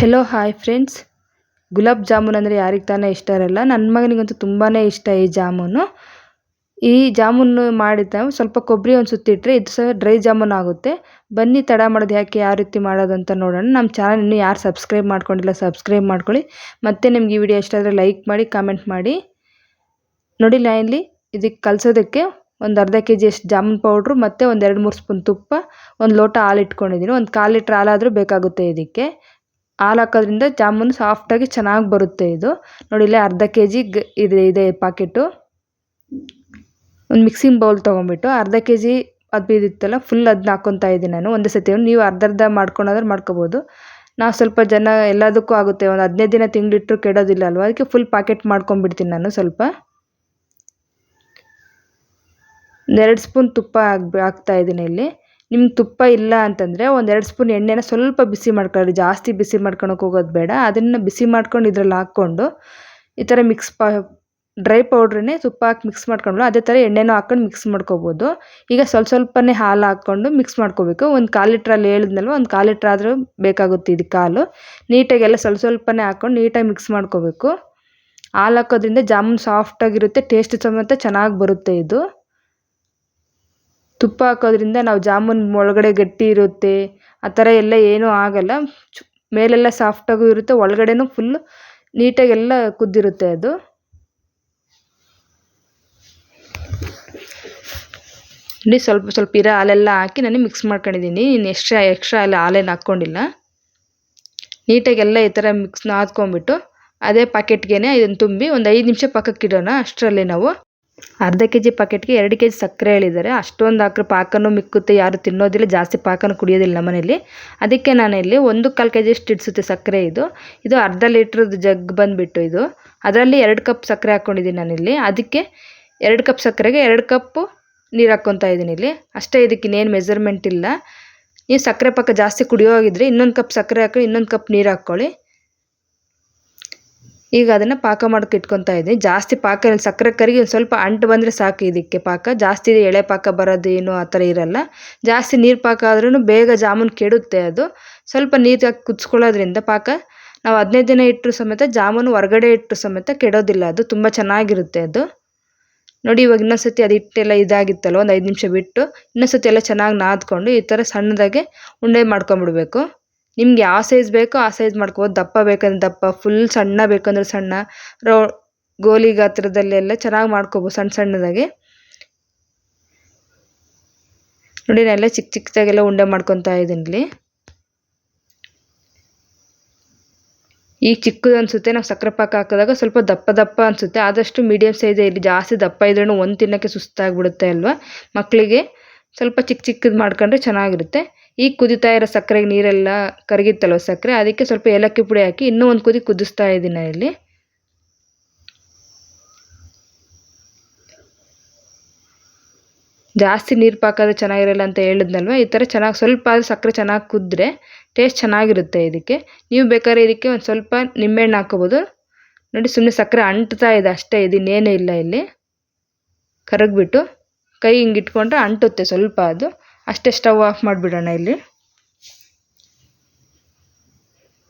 Hello hi friends. Gulab jamun ಅಂದರೆ ಯಾರಿಗೆ ತಾನೇ ಇಷ್ಟ ಇರಲ್ಲ. ನನ್ನ ಮಗನಿಗಂತೂ ತುಂಬಾ ಇಷ್ಟ ಈ ಜಾಮೂನು. ಈ ಜಾಮೂನು ಮಾಡಿದ ಸ್ವಲ್ಪ ಕೊಬ್ಬರಿ ಒಂದು ಸುತ್ತಿಟ್ರೆ ಇದು ಸಹ ಡ್ರೈ ಜಾಮೂನ್ ಆಗುತ್ತೆ. ಬನ್ನಿ ತಡ ಮಾಡೋದು ಯಾಕೆ, ಯಾವ ರೀತಿ ಮಾಡೋದು ಅಂತ ನೋಡೋಣ. ನಮ್ಮ ಚಾನಲ್ ಇನ್ನೂ ಯಾರು ಸಬ್ಸ್ಕ್ರೈಬ್ ಮಾಡ್ಕೊಂಡಿಲ್ಲ ಸಬ್ಸ್ಕ್ರೈಬ್ ಮಾಡ್ಕೊಳ್ಳಿ. ಮತ್ತು ನಿಮ್ಗೆ ಈ ವಿಡಿಯೋ ಇಷ್ಟ ಆದರೆ ಲೈಕ್ ಮಾಡಿ, ಕಾಮೆಂಟ್ ಮಾಡಿ. ನೋಡಿ, ಇಲ್ಲಿ ಇದಕ್ಕೆ ಕಲಸೋದಕ್ಕೆ ಒಂದು ಅರ್ಧ kg ಅಷ್ಟು ಜಾಮೂನ್ ಪೌಡ್ರು ಮತ್ತು ಒಂದು 2-3 ಸ್ಪೂನ್ ತುಪ್ಪ, ಒಂದು ಲೋಟ ಹಾಲು ಇಟ್ಕೊಂಡಿದ್ದೀನಿ. ಒಂದು 1/4 ಲೀಟ್ರ್ ಹಾಲಾದರೂ ಬೇಕಾಗುತ್ತೆ ಇದಕ್ಕೆ. ಹಾಲು ಹಾಕೋದ್ರಿಂದ ಜಾಮೂನು ಸಾಫ್ಟಾಗಿ ಚೆನ್ನಾಗಿ ಬರುತ್ತೆ ಇದು. ನೋಡಿ, ಇಲ್ಲೇ ಅರ್ಧ kg ಇದೆ ಪಾಕೆಟು. ಒಂದು ಮಿಕ್ಸಿಂಗ್ ಬೌಲ್ ತೊಗೊಂಬಿಟ್ಟು ಅರ್ಧ kg ಅದು ಇದಿತ್ತಲ್ಲ ಫುಲ್ ಅದನ್ನ ಹಾಕ್ಕೊತಾ ಇದ್ದೀನಿ ನಾನು ಒಂದೇ ಸತಿ. ನೀವು ಅರ್ಧ ಮಾಡ್ಕೊಳೋದ್ರೆ ಮಾಡ್ಕೋಬೋದು. ನಾವು ಸ್ವಲ್ಪ ಜನ ಎಲ್ಲದಕ್ಕೂ ಆಗುತ್ತೆ, ಒಂದು 15 ದಿನ ತಿಂಗಳಿಟ್ಟರು ಕೆಡೋದಿಲ್ಲ ಅಲ್ವ, ಅದಕ್ಕೆ ಫುಲ್ ಪ್ಯಾಕೆಟ್ ಮಾಡ್ಕೊಂಡ್ಬಿಡ್ತೀನಿ ನಾನು. ಸ್ವಲ್ಪ 2 ಸ್ಪೂನ್ ತುಪ್ಪ ಹಾಕ್ತಾ ಇದ್ದೀನಿ ಇಲ್ಲಿ. ನಿಮ್ಗೆ ತುಪ್ಪ ಇಲ್ಲ ಅಂತಂದರೆ ಒಂದು 2 ಸ್ಪೂನ್ ಎಣ್ಣೆನ ಸ್ವಲ್ಪ ಬಿಸಿ ಮಾಡ್ಕೊಳ್ಳಿ. ಜಾಸ್ತಿ ಬಿಸಿ ಮಾಡ್ಕೊಳಕ್ಕೆ ಹೋಗೋದು ಬೇಡ. ಅದನ್ನು ಬಿಸಿ ಮಾಡ್ಕೊಂಡು ಇದ್ರಲ್ಲಿ ಹಾಕ್ಕೊಂಡು ಈ ಥರ ಡ್ರೈ ಪೌಡ್ರನ್ನೇ ತುಪ್ಪ ಹಾಕಿ ಮಿಕ್ಸ್ ಮಾಡ್ಕೊಂಡು ಅದೇ ಥರ ಎಣ್ಣೆನೂ ಹಾಕ್ಕೊಂಡು ಮಿಕ್ಸ್ ಮಾಡ್ಕೋಬೋದು. ಈಗ ಸ್ವಲ್ಪನೇ ಹಾಲು ಹಾಕ್ಕೊಂಡು ಮಿಕ್ಸ್ ಮಾಡ್ಕೋಬೇಕು. ಒಂದು 1/4 ಲೀಟ್ರಲ್ಲಿ ಹೇಳಿದ್ನಲ್ವ, ಒಂದು 1/4 ಲೀಟ್ರ್ ಆದರೂ ಬೇಕಾಗುತ್ತೆ ಇದಕ್ಕೆ ಹಾಲು. ನೀಟಾಗೆಲ್ಲ ಸ್ವಲ್ಪನೇ ಹಾಕ್ಕೊಂಡು ನೀಟಾಗಿ ಮಿಕ್ಸ್ ಮಾಡ್ಕೋಬೇಕು. ಹಾಲು ಹಾಕೋದ್ರಿಂದ ಜಾಮೂನ್ ಸಾಫ್ಟಾಗಿರುತ್ತೆ, ಟೇಸ್ಟ್ ಸಮೇತ ಚೆನ್ನಾಗಿ ಬರುತ್ತೆ ಇದು. ತುಪ್ಪ ಹಾಕೋದ್ರಿಂದ ನಾವು ಜಾಮೂನ್ ಒಳಗಡೆ ಗಟ್ಟಿ ಇರುತ್ತೆ ಆ ಥರ ಎಲ್ಲ ಏನೂ ಆಗಲ್ಲ. ಮೇಲೆಲ್ಲ ಸಾಫ್ಟಾಗೂ ಇರುತ್ತೆ, ಒಳಗಡೆನೂ ಫುಲ್ಲು ನೀಟಾಗೆಲ್ಲ ಕುದ್ದಿರುತ್ತೆ ಅದು. ಇಲ್ಲಿ ಸ್ವಲ್ಪ ಇರೋ ಹಾಲೆಲ್ಲ ಹಾಕಿ ನಾನು ಮಿಕ್ಸ್ ಮಾಡ್ಕೊಂಡಿದ್ದೀನಿ. ಇನ್ನು ಎಕ್ಸ್ಟ್ರಾ ಎಲ್ಲ ಹಾಲೇನು ಹಾಕ್ಕೊಂಡಿಲ್ಲ. ನೀಟಾಗೆಲ್ಲ ಈ ಥರ ನಾದ್ಕೊಂಡ್ಬಿಟ್ಟು ಅದೇ ಪ್ಯಾಕೆಟ್ಗೆ ಇದನ್ನು ತುಂಬಿ ಒಂದು 5 ನಿಮಿಷ ಪಕ್ಕಕ್ಕೆ ಇಡೋಣ. ಅಷ್ಟರಲ್ಲಿ ನಾವು ಅರ್ಧ kg ಪ್ಯಾಕೆಟ್ಗೆ 2 kg ಸಕ್ಕರೆ ಹೇಳಿದ್ದಾರೆ. ಅಷ್ಟೊಂದು ಹಾಕ್ರೆ ಪಾಕನೂ ಮಿಕ್ಕುತ್ತೆ, ಯಾರು ತಿನ್ನೋದಿಲ್ಲ, ಜಾಸ್ತಿ ಪಾಕನೂ ಕುಡಿಯೋದಿಲ್ಲ ನಮ್ಮನೇಲಿ. ಅದಕ್ಕೆ ನಾನಿಲ್ಲಿ 1/4 kg ಅಷ್ಟು ಇಡಿಸುತ್ತೆ ಸಕ್ಕರೆ. ಇದು ಅರ್ಧ ಲೀಟ್ರದ್ದು ಜಗ್ ಬಂದುಬಿಟ್ಟು ಇದು. ಅದರಲ್ಲಿ 2 ಕಪ್ ಸಕ್ಕರೆ ಹಾಕ್ಕೊಂಡಿದ್ದೀನಿ ನಾನಿಲ್ಲಿ. ಅದಕ್ಕೆ 2 ಕಪ್ ಸಕ್ಕರೆಗೆ 2 ಕಪ್ಪು ನೀರು ಹಾಕ್ಕೊತಾ ಇದ್ದೀನಿ ಇಲ್ಲಿ. ಅಷ್ಟೇ, ಇದಕ್ಕೆ ಇನ್ನೇನು ಮೆಜರ್ಮೆಂಟ್ ಇಲ್ಲ. ನೀವು ಸಕ್ಕರೆ ಪಾಕ ಜಾಸ್ತಿ ಕುಡಿಯೋಗಿದ್ರೆ 1 ಕಪ್ ಸಕ್ಕರೆ ಹಾಕಿ 1 ಕಪ್ ನೀರು ಹಾಕ್ಕೊಳ್ಳಿ. ಈಗ ಅದನ್ನು ಪಾಕ ಮಾಡೋಕ್ಕೆ ಇಟ್ಕೊತಾ ಇದ್ದೀನಿ. ಜಾಸ್ತಿ ಪಾಕ ಸಕ್ಕರೆ ಕರಿಗೆ ಒಂದು ಸ್ವಲ್ಪ ಅಂಟು ಬಂದರೆ ಸಾಕು ಇದಕ್ಕೆ. ಪಾಕ ಜಾಸ್ತಿ ಎಳೆ ಪಾಕ ಬರೋದೇನು ಆ ಥರ ಇರಲ್ಲ. ಜಾಸ್ತಿ ನೀರು ಪಾಕ ಆದ್ರೂ ಬೇಗ ಜಾಮೂನು ಕೆಡುತ್ತೆ ಅದು. ಸ್ವಲ್ಪ ನೀರಾಗಿ ಕುದಿಸ್ಕೊಳ್ಳೋದ್ರಿಂದ ಪಾಕ ನಾವು 15 ದಿನ ಇಟ್ಟರು ಸಮೇತ ಜಾಮೂನು ಹೊರಗಡೆ ಇಟ್ಟರು ಸಮೇತ ಕೆಡೋದಿಲ್ಲ. ಅದು ತುಂಬ ಚೆನ್ನಾಗಿರುತ್ತೆ ಅದು. ನೋಡಿ, ಇವಾಗ ಇನ್ನೊಂದ್ಸತಿ ಅದು ಹಿಟ್ಟೆಲ್ಲ ಇದಾಗಿತ್ತಲ್ಲ, ಒಂದು 5 ನಿಮಿಷ ಬಿಟ್ಟು ಇನ್ನೊಂದ್ಸತಿ ಎಲ್ಲ ಚೆನ್ನಾಗಿ ನಾದ್ಕೊಂಡು ಈ ಥರ ಸಣ್ಣದಾಗೆ ಉಂಡೆ ಮಾಡ್ಕೊಂಬಿಡ್ಬೇಕು. ನಿಮ್ಗೆ ಯಾವ ಸೈಜ್ ಬೇಕೋ ಆ ಸೈಜ್ ಮಾಡ್ಕೋಬೋದು. ದಪ್ಪ ಬೇಕಂದ್ರೆ ದಪ್ಪ, ಫುಲ್ ಸಣ್ಣ ಬೇಕಂದ್ರೆ ಸಣ್ಣ, ಗೋಲಿ ಗಾತ್ರದಲ್ಲೆಲ್ಲ ಚೆನ್ನಾಗಿ ಮಾಡ್ಕೋಬೋದು ಸಣ್ಣದಾಗಿ. ನೋಡಿ, ನಾನೆಲ್ಲ ಚಿಕ್ಕದಾಗೆಲ್ಲ ಉಂಡೆ ಮಾಡ್ಕೊತಾ ಇದ್ದೀನಿ ಇಲ್ಲಿ. ಈಗ ಚಿಕ್ಕದು ಅನಿಸುತ್ತೆ, ನಾವು ಸಕ್ಕರೆ ಪಾಕ ಹಾಕಿದಾಗ ಸ್ವಲ್ಪ ದಪ್ಪ ಅನಿಸುತ್ತೆ. ಆದಷ್ಟು ಮೀಡಿಯಮ್ ಸೈಜೇ ಇಲ್ಲಿ. ಜಾಸ್ತಿ ದಪ್ಪ ಇದ್ರೂ ಒಂದು ತಿನ್ನೋಕ್ಕೆ ಸುಸ್ತಾಗಿಬಿಡುತ್ತೆ ಅಲ್ವಾ. ಮಕ್ಕಳಿಗೆ ಸ್ವಲ್ಪ ಚಿಕ್ಕದು ಮಾಡ್ಕೊಂಡ್ರೆ ಚೆನ್ನಾಗಿರುತ್ತೆ. ಈಗ ಕುದಿತಾ ಇರೋ ಸಕ್ಕರೆಗೆ ನೀರೆಲ್ಲ ಕರಗಿತ್ತಲ್ವ ಸಕ್ಕರೆ, ಅದಕ್ಕೆ ಸ್ವಲ್ಪ ಏಲಕ್ಕಿ ಪುಡಿ ಹಾಕಿ ಇನ್ನೂ ಒಂದು ಕುದಿ ಕುದಿಸ್ತಾ ಇದ್ದೀನಿ ಇಲ್ಲಿ. ಜಾಸ್ತಿ ನೀರು ಪಾಕಾದ್ರೆ ಚೆನ್ನಾಗಿರಲ್ಲ ಅಂತ ಹೇಳಿದ್ನಲ್ವ. ಈ ಥರ ಚೆನ್ನಾಗಿ ಸ್ವಲ್ಪ ಸಕ್ಕರೆ ಚೆನ್ನಾಗಿ ಕುದ್ರೆ ಟೇಸ್ಟ್ ಚೆನ್ನಾಗಿರುತ್ತೆ ಇದಕ್ಕೆ. ನೀವು ಬೇಕಾದ್ರೆ ಇದಕ್ಕೆ ಒಂದು ಸ್ವಲ್ಪ ನಿಂಬೆಹಣ್ಣು ಹಾಕ್ಕೋಬೋದು. ನೋಡಿ, ಸುಮ್ಮನೆ ಸಕ್ಕರೆ ಅಂಟ್ತಾ ಇದೆ ಅಷ್ಟೇ, ಇದನ್ನೇನೂ ಇಲ್ಲ ಇಲ್ಲಿ. ಕರಗಿಬಿಟ್ಟು ಕೈ ಹಿಂಗೆ ಇಟ್ಕೊಂಡ್ರೆ ಅಂಟುತ್ತೆ ಸ್ವಲ್ಪ ಅದು. ಅಷ್ಟೇ, ಸ್ಟವ್ ಆಫ್ ಮಾಡಿಬಿಡೋಣ ಇಲ್ಲಿ.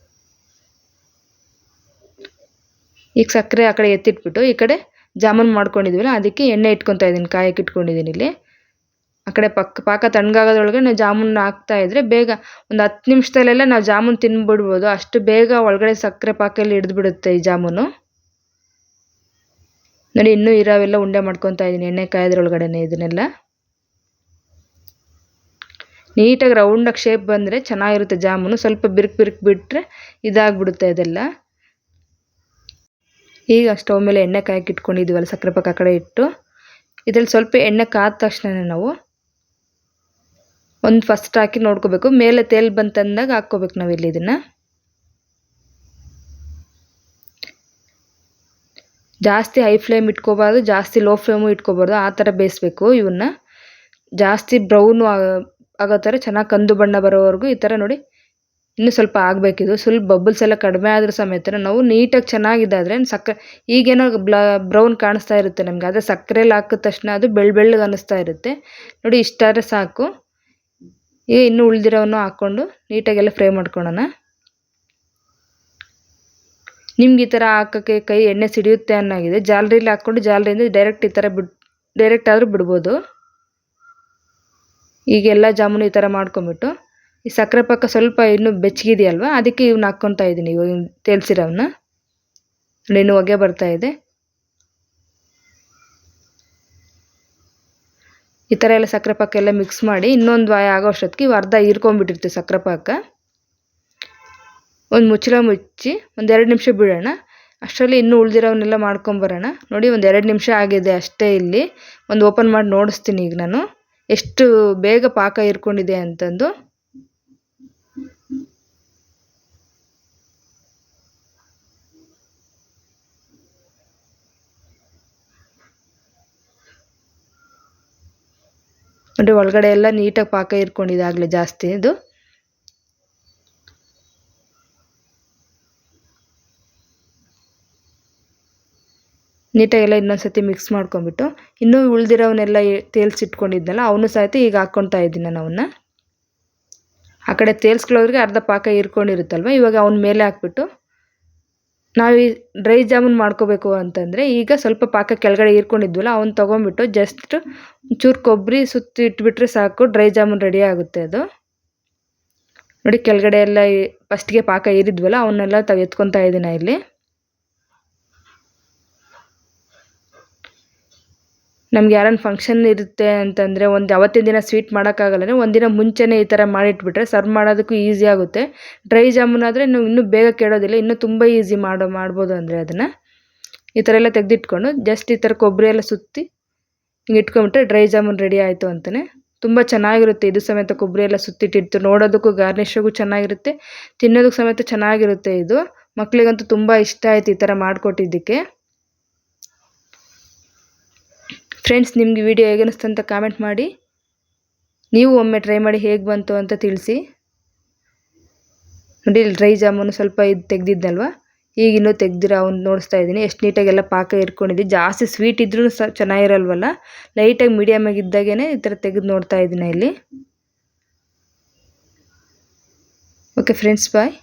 ಈಗ ಸಕ್ಕರೆ ಆ ಕಡೆ ಎತ್ತಿಟ್ಬಿಟ್ಟು ಈ ಕಡೆ ಜಾಮೂನು ಮಾಡ್ಕೊಂಡಿದ್ವಲ್ಲ ಅದಕ್ಕೆ ಎಣ್ಣೆ ಇಟ್ಕೊತಾ ಇದ್ದೀನಿ, ಕಾಯಕ್ಕೆ ಇಟ್ಕೊಂಡಿದ್ದೀನಿ ಇಲ್ಲಿ. ಆ ಕಡೆ ಪಾಕ ತಣ್ಣಗಾಗೋದ್ರೊಳಗೆ ನಾವು ಜಾಮೂನು ಹಾಕ್ತಾಯಿದ್ರೆ ಬೇಗ ಒಂದು 10 ನಿಮಿಷದಲ್ಲೆಲ್ಲ ನಾವು ಜಾಮೂನು ತಿನ್ಬಿಡ್ಬೋದು. ಅಷ್ಟು ಬೇಗ ಒಳಗಡೆ ಸಕ್ಕರೆ ಪಾಕಲ್ಲಿ ಹಿಡಿದ್ಬಿಡುತ್ತೆ ಈ ಜಾಮೂನು. ನೋಡಿ, ಇನ್ನೂ ಇರೋವೆಲ್ಲ ಉಂಡೆ ಮಾಡ್ಕೊತಾ ಇದ್ದೀನಿ ಎಣ್ಣೆ ಕಾಯೋದ್ರೊಳಗಡೆನೆ. ಇದನ್ನೆಲ್ಲ ನೀಟಾಗಿ ರೌಂಡಾಗಿ ಶೇಪ್ ಬಂದರೆ ಚೆನ್ನಾಗಿರುತ್ತೆ ಜಾಮೂನು. ಸ್ವಲ್ಪ ಬಿರುಕು ಬಿಟ್ಟರೆ ಇದಾಗ್ಬಿಡುತ್ತೆ ಅದೆಲ್ಲ. ಈಗ ಸ್ಟವ್ ಮೇಲೆ ಎಣ್ಣೆ ಕಾಯಕ್ಕೆ ಇಟ್ಕೊಂಡಿದ್ದೀವಲ್ಲ ಸಕ್ಕರೆ ಪಾಕ ಆ ಕಡೆ ಇಟ್ಟು, ಇದರಲ್ಲಿ ಸ್ವಲ್ಪ ಎಣ್ಣೆ ಕಾದ ತಕ್ಷಣ ನಾವು ಒಂದು ಫಸ್ಟ್ ಹಾಕಿ ನೋಡ್ಕೋಬೇಕು. ಮೇಲೆ ತೇಲ್ ಬಂತಂದಾಗ ಹಾಕ್ಕೋಬೇಕು ನಾವು ಇಲ್ಲಿ. ಇದನ್ನು ಜಾಸ್ತಿ ಹೈ ಫ್ಲೇಮ್ ಇಟ್ಕೋಬಾರ್ದು, ಜಾಸ್ತಿ ಲೋ ಫ್ಲೇಮು ಇಟ್ಕೋಬಾರ್ದು. ಆ ಥರ ಬೇಯಿಸ್ಬೇಕು ಇವನ್ನ. ಜಾಸ್ತಿ ಬ್ರೌನು ಆಗೋ ಥರ ಚೆನ್ನಾಗಿ ಕಂದು ಬಣ್ಣ ಬರೋವರೆಗೂ ಈ ಥರ ನೋಡಿ ಇನ್ನೂ ಸ್ವಲ್ಪ ಆಗಬೇಕಿದು. ಸ್ವಲ್ಪ ಬಬಲ್ಸ್ ಎಲ್ಲ ಕಡಿಮೆ ಆದರೂ ಸಮೇತ ನಾವು ನೀಟಾಗಿ ಚೆನ್ನಾಗಿದ್ದಾದರೆ ಸಕ್ಕರೆ ಈಗೇನೋ ಬ್ರೌನ್ ಕಾಣಿಸ್ತಾ ಇರುತ್ತೆ ನಮಗೆ, ಅದೇ ಸಕ್ಕರೆಯಲ್ಲಿ ಹಾಕಿದ ತಕ್ಷಣ ಅದು ಬೆಳ್ಳಗೆ ಅನ್ನಿಸ್ತಾ ಇರುತ್ತೆ. ನೋಡಿ, ಇಷ್ಟಾದ್ರೆ ಸಾಕು. ಈಗ ಇನ್ನೂ ಉಳಿದಿರೋವನ್ನು ಹಾಕ್ಕೊಂಡು ನೀಟಾಗೆಲ್ಲ ಫ್ರೈ ಮಾಡ್ಕೊಳ್ಳೋಣ. ನಿಮ್ಗೆ ಈ ಥರ ಹಾಕೋಕ್ಕೆ ಕೈ ಎಣ್ಣೆ ಸಿಡಿಯುತ್ತೆ ಅನ್ನಾಗಿದೆ ಜಾಲರಿಲಿ ಹಾಕ್ಕೊಂಡು ಜಾಲರಿಯಿಂದ ಡೈರೆಕ್ಟ್ ಈ ಥರ ಡೈರೆಕ್ಟ್ ಆದರೂ ಬಿಡ್ಬೋದು. ಈಗ ಎಲ್ಲ ಜಾಮೂನು ಈ ಥರ ಮಾಡ್ಕೊಂಬಿಟ್ಟು ಈ ಸಕ್ಕರೆ ಪಾಕ ಸ್ವಲ್ಪ ಇನ್ನೂ ಬೆಚ್ಚಗಿದೆಯಲ್ವ, ಅದಕ್ಕೆ ಇವನ್ನ ಹಾಕ್ಕೊತಾ ಇದ್ದೀನಿ. ಇವಾಗ ತೇಲ್ಸಿರೋವನ್ನ ಇನ್ನೂ ಹೊಗೆ ಬರ್ತಾ ಇದೆ. ಈ ಥರ ಎಲ್ಲ ಸಕ್ಕರೆ ಪಾಕ ಎಲ್ಲ ಮಿಕ್ಸ್ ಮಾಡಿ ಇನ್ನೊಂದು ವಾಯ ಆಗೋ ಅಷ್ಟೊತ್ತಿಗೆ ಇವು ಅರ್ಧ ಹೀರ್ಕೊಂಡ್ಬಿಟ್ಟಿರ್ತೀವಿ ಸಕ್ಕರೆ ಪಾಕ. ಒಂದು ಮುಚ್ಚಳ ಮುಚ್ಚಿ ಒಂದು 2 ನಿಮಿಷ ಬಿಡೋಣ. ಅಷ್ಟರಲ್ಲಿ ಇನ್ನೂ ಉಳಿದಿರೋವನ್ನೆಲ್ಲ ಮಾಡ್ಕೊಂಬರೋಣ. ನೋಡಿ ಒಂದು 2 ನಿಮಿಷ ಆಗಿದೆ ಅಷ್ಟೇ. ಇಲ್ಲಿ ಒಂದು ಓಪನ್ ಮಾಡಿ ನೋಡಿಸ್ತೀನಿ ಈಗ ನಾನು ಎಷ್ಟು ಬೇಗ ಪಾಕ ಹೀರ್ಕೊಂಡಿದೆ ಅಂತಂದು. ನೋಡಿ ಒಳಗಡೆ ಎಲ್ಲ ನೀಟಾಗಿ ಪಾಕ ಹೀರ್ಕೊಂಡಿದೆ ಆಗಲೇ ಜಾಸ್ತಿ. ಇದು ನೀಟಾಗೆಲ್ಲ ಇನ್ನೊಂದ್ಸತಿ ಮಿಕ್ಸ್ ಮಾಡ್ಕೊಂಬಿಟ್ಟು ಇನ್ನೂ ಉಳಿದಿರೋವನ್ನೆಲ್ಲ ತೇಲ್ಸಿಟ್ಕೊಂಡಿದ್ನಲ್ಲ ಅವನು ಸಹಿತ ಈಗ ಹಾಕ್ಕೊತಾ ಇದ್ದೀನಿ ನಾನು ಅವನ್ನ. ಆ ಕಡೆ ತೇಲ್ಸ್ಕೊಳ್ಳೋದ್ರಿಗೆ ಅರ್ಧ ಪಾಕ ಹೀರ್ಕೊಂಡಿರುತ್ತಲ್ವ, ಇವಾಗ ಅವನ ಮೇಲೆ ಹಾಕ್ಬಿಟ್ಟು ನಾವು ಈ ಡ್ರೈ ಜಾಮೂನ್ ಮಾಡ್ಕೋಬೇಕು ಅಂತಂದರೆ ಈಗ ಸ್ವಲ್ಪ ಪಾಕ ಕೆಳಗಡೆ ಹೀರ್ಕೊಂಡಿದ್ವಲ್ಲ ಅವನ್ನ ತೊಗೊಂಬಿಟ್ಟು ಜಸ್ಟ್ ಒಂಚೂರು ಕೊಬ್ಬರಿ ಸುತ್ತಿ ಇಟ್ಬಿಟ್ರೆ ಸಾಕು, ಡ್ರೈ ಜಾಮೂನ್ ರೆಡಿ ಆಗುತ್ತೆ ಅದು. ನೋಡಿ ಕೆಳಗಡೆ ಎಲ್ಲ ಫಸ್ಟ್ಗೆ ಪಾಕ ಹೀರಿದ್ವಲ್ಲ ಅವನ್ನೆಲ್ಲ ಎತ್ಕೊತಾ ಇದ್ದೀನಿ ಇಲ್ಲಿ. ನಮ್ಗೆ ಯಾರನ್ನ ಫಂಕ್ಷನ್ ಇರುತ್ತೆ ಅಂತಂದರೆ ಅವತ್ತಿನ ದಿನ ಸ್ವೀಟ್ ಮಾಡೋಕ್ಕಾಗಲ್ಲ, ಒಂದಿನ ಮುಂಚೆನೇ ಈ ಥರ ಮಾಡಿಟ್ಬಿಟ್ರೆ ಸರ್ವ್ ಮಾಡೋದಕ್ಕೂ ಈಸಿ ಆಗುತ್ತೆ. ಡ್ರೈ ಜಾಮೂನ್ ಆದರೆ ಇನ್ನೂ ಬೇಗ ಕೆಡೋದಿಲ್ಲ, ಇನ್ನೂ ತುಂಬ ಈಸಿ ಮಾಡ್ಬೋದು. ಅಂದರೆ ಅದನ್ನು ಈ ಥರ ಎಲ್ಲ ತೆಗೆದಿಟ್ಕೊಂಡು ಜಸ್ಟ್ ಈ ಥರ ಕೊಬ್ಬರಿ ಎಲ್ಲ ಸುತ್ತಿ ಹಿಂಗೆ ಇಟ್ಕೊಂಬಿಟ್ರೆ ಡ್ರೈ ಜಾಮೂನ್ ರೆಡಿ ಆಯಿತು ಅಂತಲೇ. ತುಂಬ ಚೆನ್ನಾಗಿರುತ್ತೆ. ಇದು ಸಮೇತ ಕೊಬ್ಬರಿ ಎಲ್ಲ ಸುತ್ತಿಟ್ಟಿರ್ತು, ನೋಡೋದಕ್ಕೂ ಗಾರ್ನಿಷಿಗೂ ಚೆನ್ನಾಗಿರುತ್ತೆ, ತಿನ್ನೋದಕ್ಕೆ ಸಮೇತ ಚೆನ್ನಾಗಿರುತ್ತೆ. ಇದು ಮಕ್ಕಳಿಗಂತೂ ತುಂಬ ಇಷ್ಟ ಆಯಿತು ಈ ಥರ ಮಾಡಿಕೊಟ್ಟಿದ್ದಕ್ಕೆ. ಫ್ರೆಂಡ್ಸ್, ನಿಮಗೆ ವಿಡಿಯೋ ಹೇಗೆ ಅನಿಸ್ತು ಅಂತ ಕಾಮೆಂಟ್ ಮಾಡಿ. ನೀವು ಒಮ್ಮೆ ಟ್ರೈ ಮಾಡಿ ಹೇಗೆ ಬಂತು ಅಂತ ತಿಳಿಸಿ. ನೋಡಿ ಇಲ್ಲಿ ಡ್ರೈ ಜಾಮೂನು ಸ್ವಲ್ಪ ಇದು ತೆಗೆದಿದ್ದಲ್ವ, ಈಗ ಇನ್ನೂ ತೆಗ್ದಿರೋ ಅವ್ನು ನೋಡಿಸ್ತಾ ಇದ್ದೀನಿ. ಎಷ್ಟು ನೀಟಾಗೆಲ್ಲ ಪಾಕ ಇಟ್ಕೊಂಡಿದ್ದೀನಿ. ಜಾಸ್ತಿ ಸ್ವೀಟ್ ಇದ್ರೂ ಚೆನ್ನಾಗಿರಲ್ವಲ್ಲ, ಲೈಟಾಗಿ ಮೀಡಿಯಮಾಗಿ ಇದ್ದಾಗೇ ಈ ಥರ ತೆಗೆದು ನೋಡ್ತಾ ಇದ್ದೀನಿ ಇಲ್ಲಿ. ಓಕೆ ಫ್ರೆಂಡ್ಸ್, ಬಾಯ್.